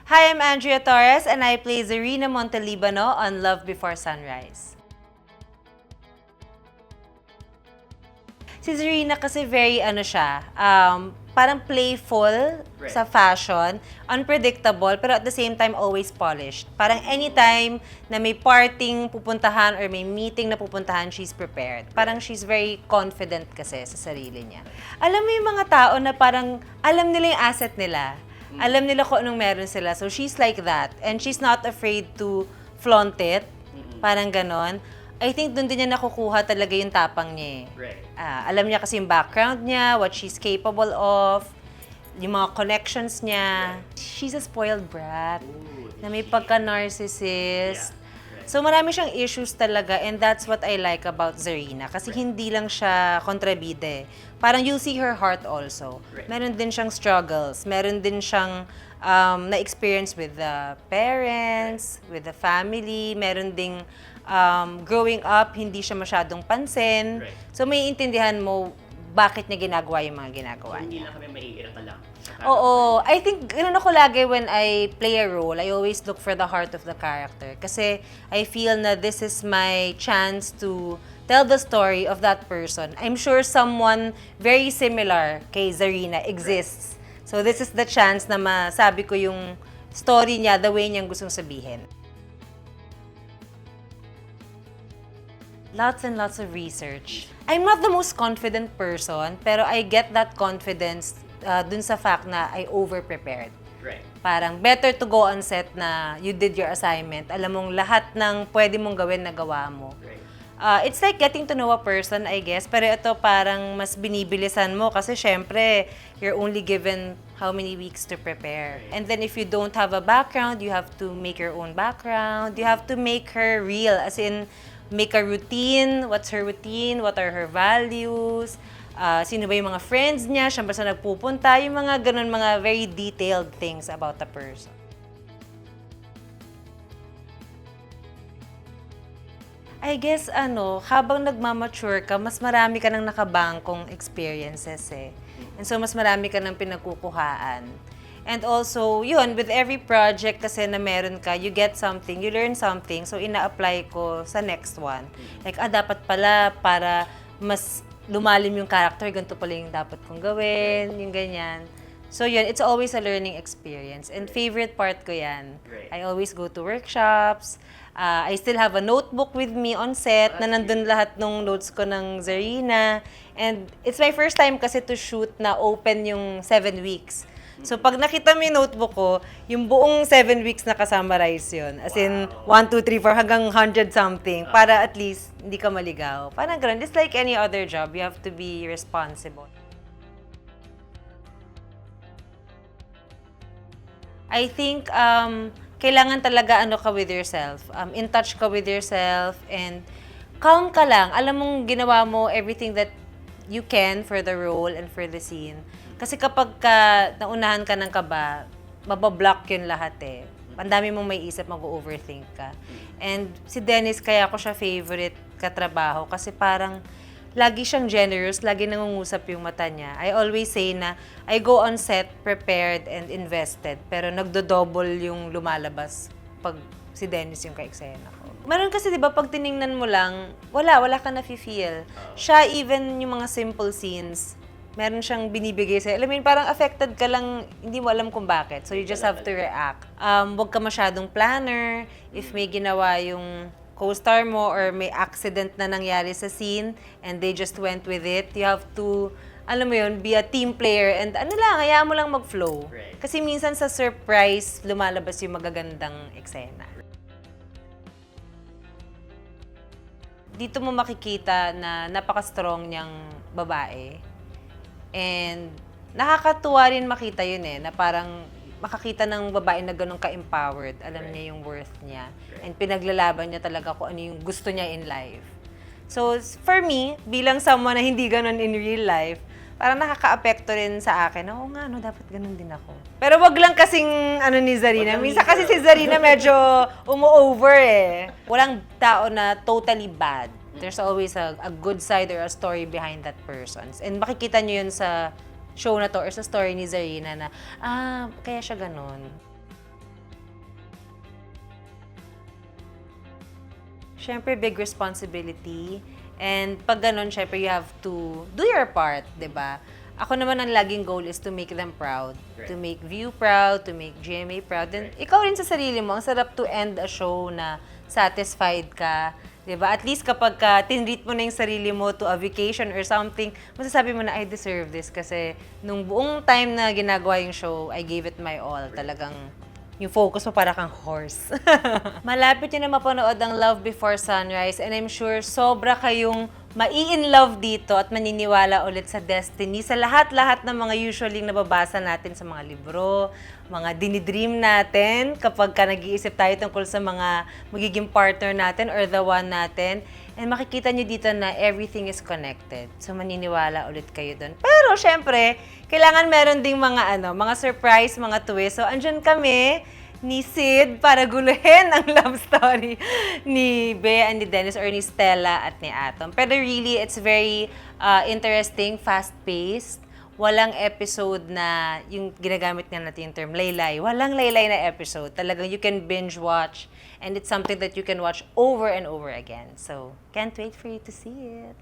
Hi, I'm Andrea Torres and I play Zarina Montalibano on Love Before Sunrise. Si Zarina kasi very parang playful sa fashion, unpredictable, pero at the same time always polished. Parang anytime na may parting pupuntahan or may meeting na pupuntahan, she's prepared. Parang she's very confident kasi sa sarili niya. Alam mo yung mga tao na parang alam nila yung asset nila. Alam nila kung anong meron sila. So she's like that. And she's not afraid to flaunt it. Parang ganon. I think doon din niya nakukuha talaga yung tapang niya eh. Right. Alam niya kasi yung background niya, what she's capable of, yung mga connections niya. She's a spoiled brat na may pagka-narcissist. So marami siyang issues talaga and that's what I like about Zarina. Kasi hindi lang siya kontrabide. Parang you'll see her heart also. Meron din siyang struggles. Meron din siyang na-experience with the parents, with the family. Meron ding growing up, hindi siya masyadong pansin. So may intindihan mo bakit niya ginagawa yung mga ginagawa Hindi niya. lang kami maiirita lang. Oo. I think, ganun ako lagi when I play a role, I always look for the heart of the character. Kasi I feel na this is my chance to tell the story of that person. I'm sure someone very similar kay Zarina exists. So this is the chance na masabi ko yung story niya, the way niyang gustong sabihin. Lots and lots of research. I'm not the most confident person, pero I get that confidence dun sa fact na I over-prepared. Right. Parang better to go on set na you did your assignment. Alam mong lahat ng pwede mong gawin na gawa mo. Right. It's like getting to know a person, I guess. Pero ito parang mas binibilisan mo kasi syempre, you're only given how many weeks to prepare. And then if you don't have a background, you have to make your own background. You have to make her real, as in, make a routine. What's her routine? What are her values? Sino ba yung mga friends niya? Saan ba siya nagpupunta? Yung mga ganun, mga very detailed things about the person. I guess, habang nagmamature ka, mas marami ka nang nakabangkong experiences eh. And so, mas marami ka nang pinagkukuhaan. And also, yun, with every project kasi na meron ka, you get something, you learn something, so ina-apply ko sa next one. Like, dapat pala para mas lumalim yung character, ganito pala yung dapat kong gawin, yung ganyan. So yun, it's always a learning experience. And favorite part ko yan. I always go to workshops. I still have a notebook with me on set na nandun lahat ng notes ko ng Zarina. And it's my first time kasi to shoot na open yung 7 weeks. So pag nakita mo yung notebook ko, yung buong 7 weeks nakasummarize yun. As in, 1, 2, 3, 4, hanggang 100 something. Para at least, hindi ka maligaw. Parang ganun. It's like any other job. You have to be responsible. I think, kailangan talaga ka with yourself. In touch ka with yourself. And calm ka lang. Alam mong ginawa mo everything that you can for the role and for the scene. Kasi kapag naunahan ka ng kaba, mabablock yun lahat eh. Ang dami mong may isip, mag-overthink ka. And si Dennis, kaya ko siya favorite katrabaho kasi parang lagi siyang generous, lagi nangungusap yung mata niya. I always say na I go on set prepared and invested, pero nagdo-double yung lumalabas pag si Dennis yung ka-eksena ko. Meron kasi 'di ba pag tiningnan mo lang, wala ka na-feel. Siya even yung mga simple scenes, meron siyang binibigay sa'yo. Alam mo yun, parang affected ka lang, hindi mo alam kung bakit. So you just have to react. Huwag ka masyadong planner. If may ginawa yung co-star mo or may accident na nangyari sa scene and they just went with it, you have to, alam mo yun, be a team player and hayaan mo lang mag-flow. Right. Kasi minsan sa surprise, lumalabas yung magagandang eksena. Dito mo makikita na napaka-strong niyang babae. And nakakatuwa rin makita yun eh, na parang makakita ng babae na ganun ka-empowered. Alam niya yung worth niya. And pinaglalaban niya talaga kung ano yung gusto niya in life. So, for me, bilang someone na hindi ganun in real life, parang nakaka-apekto rin sa akin. Oo nga, dapat ganun din ako. Pero wag lang kasing ni Zarina. Minsan kasi si Zarina medyo umu-over eh. Walang tao na totally bad. There's always a good side or a story behind that person. And makikita nyo yun sa show na to or sa story ni Zarina na, kaya siya ganun. Syempre, big responsibility. And pag ganun, syempre, you have to do your part, di ba? Ako naman, ang laging goal is to make them proud. To make View proud, to make GMA proud. Then, ikaw rin sa sarili mo, ang sarap to end a show na satisfied ka. Di ba? At least kapag tinreat mo na yung sarili mo to a vacation or something, masasabi mo na, I deserve this. Kasi nung buong time na ginagawa yung show, I gave it my all. Talagang yung focus mo para kang horse. Malapit nyo na mapanood ang Love Before Sunrise and I'm sure sobra kayong mai-in-love dito at maniniwala ulit sa destiny sa lahat-lahat ng mga usually nababasa natin sa mga libro, mga dinidream natin kapag nag-iisip tayo tungkol sa mga magiging partner natin or the one natin. And makikita nyo dito na everything is connected. So, maniniwala ulit kayo doon. Pero, syempre, kailangan meron ding mga, mga surprise, mga twist. So, andyan kami ni Sid para guluhin ang love story ni Bea and ni Dennis or ni Stella at ni Atom. Pero really, it's very interesting, fast-paced. Walang episode na yung ginagamit nga natin yung term, laylay. Walang laylay na episode. Talagang you can binge watch and it's something that you can watch over and over again. So, can't wait for you to see it.